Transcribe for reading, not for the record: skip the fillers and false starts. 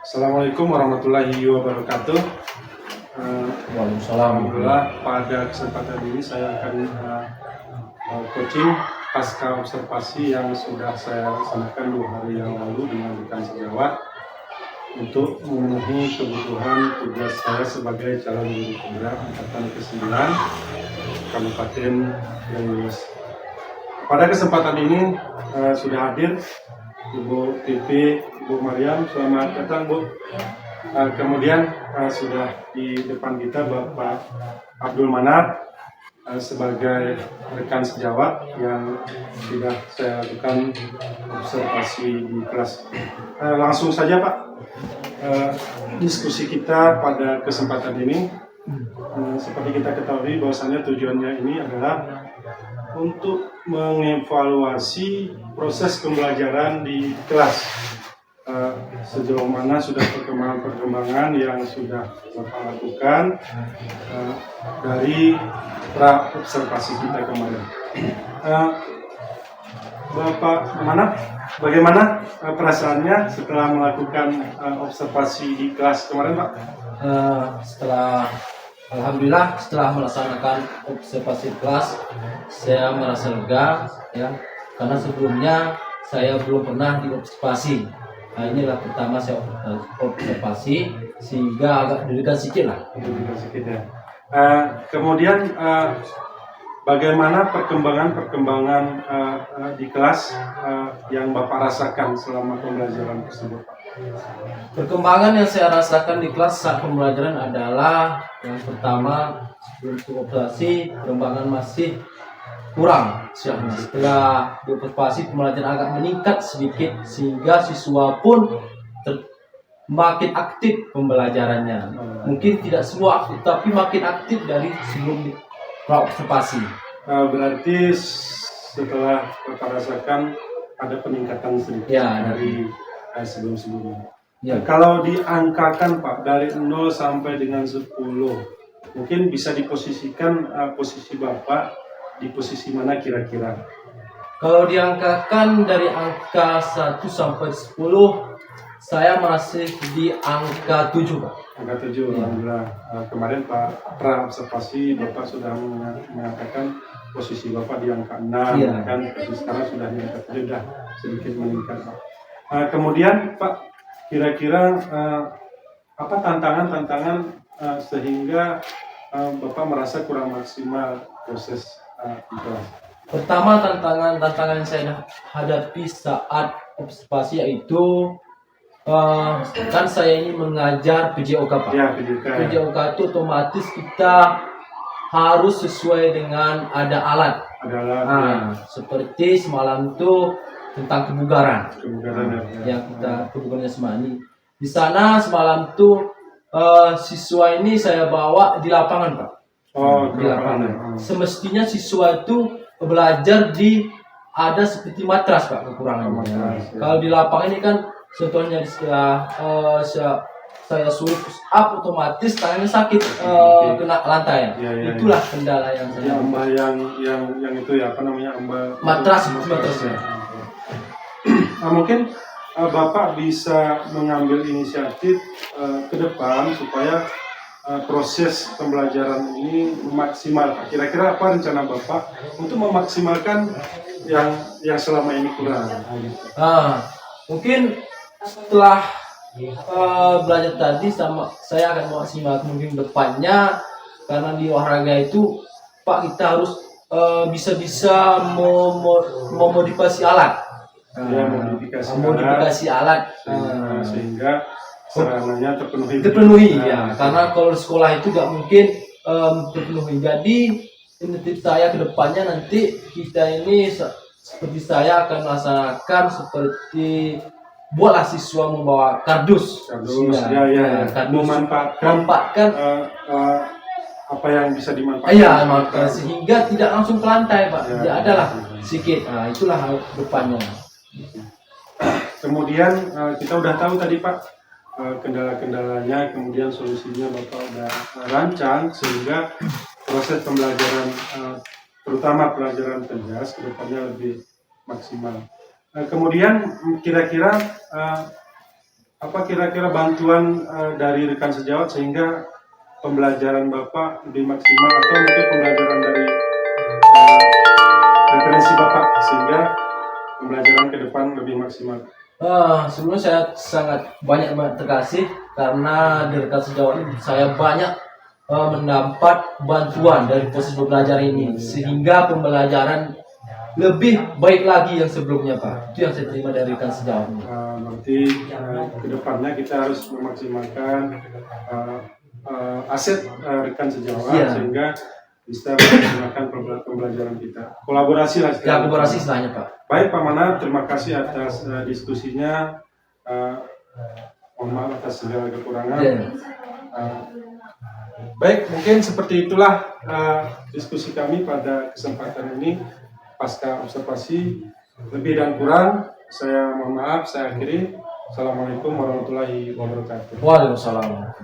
Assalamualaikum warahmatullahi wabarakatuh. Waalaikumsalam. Alhamdulillah pada kesempatan ini saya akan coaching pasca observasi yang sudah saya laksanakan 2 hari yang lalu dengan rekan sejawat untuk memenuhi kebutuhan tugas saya sebagai calon guru penggerak angkatan ke-9 Kabupaten Banyumas. Pada kesempatan ini sudah hadir Ibu Tipi, Ibu Mariam, selamat datang Bu. Kemudian sudah di depan kita Bapak Abdul Manat sebagai rekan sejawat yang sudah saya lakukan observasi di kelas. Langsung saja Pak, diskusi kita pada kesempatan ini seperti kita ketahui bahwasannya tujuannya ini adalah untuk mengevaluasi proses pembelajaran di kelas. Sejauh mana sudah perkembangan yang sudah Bapak lakukan dari pra observasi kita kemarin. Bapak Manap, bagaimana perasaannya setelah melakukan observasi di kelas kemarin, Pak? Alhamdulillah setelah melaksanakan observasi kelas, saya merasa lega ya, karena sebelumnya saya belum pernah diobservasi. Nah, inilah pertama saya observasi sehingga agak deg-degan sedikit lah. Kemudian bagaimana perkembangan di kelas yang Bapak rasakan selama pembelajaran tersebut, Pak? Perkembangan yang saya rasakan di kelas saat pembelajaran adalah yang pertama, sebelum observasi perkembangan masih kurang. Setelah diobservasi pembelajaran agak meningkat sedikit sehingga siswa pun makin aktif pembelajarannya. Mungkin tidak semua aktif, tapi makin aktif dari sebelum observasi. Berarti setelah Bapak rasakan ada peningkatan sedikit ya, dari sebelum-sebelumnya. Ya. Kalau diangkakan Pak dari 0 sampai dengan 10, mungkin bisa diposisikan posisi Bapak di posisi mana kira-kira? Kalau diangkakan dari angka 1 sampai 10, saya masih di angka 7, Pak. Angka 7, alhamdulillah. Kemarin Pak pra observasi Bapak sudah mengatakan posisi Bapak di angka 6, kan? Tapi sekarang sudah di angka 7, sudah sedikit meningkat, Pak. Kemudian Pak, kira-kira apa tantangan sehingga Bapak merasa kurang maksimal proses di kelas? Pertama, tantangan yang saya hadapi saat observasi yaitu kan saya ini mengajar PJOK, Pak. Ya, PJOK. PJOK itu otomatis kita harus sesuai dengan ada alat. Seperti semalam itu tentang kebugaran yang kita kebugarannya semani. Di sana semalam tuh siswa ini saya bawa di lapangan, Pak. Di lapangan. Semestinya siswa itu belajar di ada seperti matras, Pak, kekurangannya. Kalau di lapangan ini kan contohnya saya suruh push up, otomatis tangannya sakit kena lantai. Itulah kendala yang saya. Yang itu ya, apa namanya, matrasnya. Mungkin Bapak bisa mengambil inisiatif ke depan supaya proses pembelajaran ini maksimal. Kira-kira apa rencana Bapak untuk memaksimalkan yang selama ini kurang? Mungkin setelah belajar tadi saya akan memaksimalkan mungkin depannya, karena di olahraga itu Pak kita harus bisa memodifikasi alat. Modifikasi alat sehingga serangannya terpenuhi ya. Karena kalau sekolah itu nggak mungkin terpenuhi. Jadi tips saya ke depannya nanti kita ini seperti saya akan melaksanakan seperti buatlah siswa membawa kardus. Memanfaatkan apa yang bisa dimanfaatkan. Sehingga tidak langsung ke lantai, Pak. Ya adalah sedikit. Itulah depannya. Kemudian kita udah tahu tadi Pak kendala-kendalanya, kemudian solusinya Bapak udah rancang sehingga proses pembelajaran terutama pelajaran tegas ke depannya lebih maksimal. Kemudian kira-kira apa kira-kira bantuan dari rekan sejawat sehingga pembelajaran Bapak lebih maksimal, atau mungkin pembelajaran dari referensi Bapak sehingga pembelajaran ke depan lebih maksimal? Sebelumnya saya sangat banyak terima kasih karena di rekan sejawat ini saya banyak mendapat bantuan dari proses belajar ini sehingga pembelajaran lebih baik lagi yang sebelumnya, Pak. Itu yang saya terima dari rekan sejawat ini. Berarti ke depannya kita harus memaksimalkan aset rekan sejawat sehingga bisa memaksimalkan pembelajaran kita. Kolaborasi lah. Kolaborasi istilahnya, Pak. Baik Pak Manap, terima kasih atas diskusinya. Mohon maaf atas segala kekurangan. Baik, mungkin seperti itulah diskusi kami pada kesempatan ini pasca observasi. Lebih dan kurang saya mohon maaf, saya akhiri. Assalamualaikum warahmatullahi wabarakatuh. Waalaikumsalam.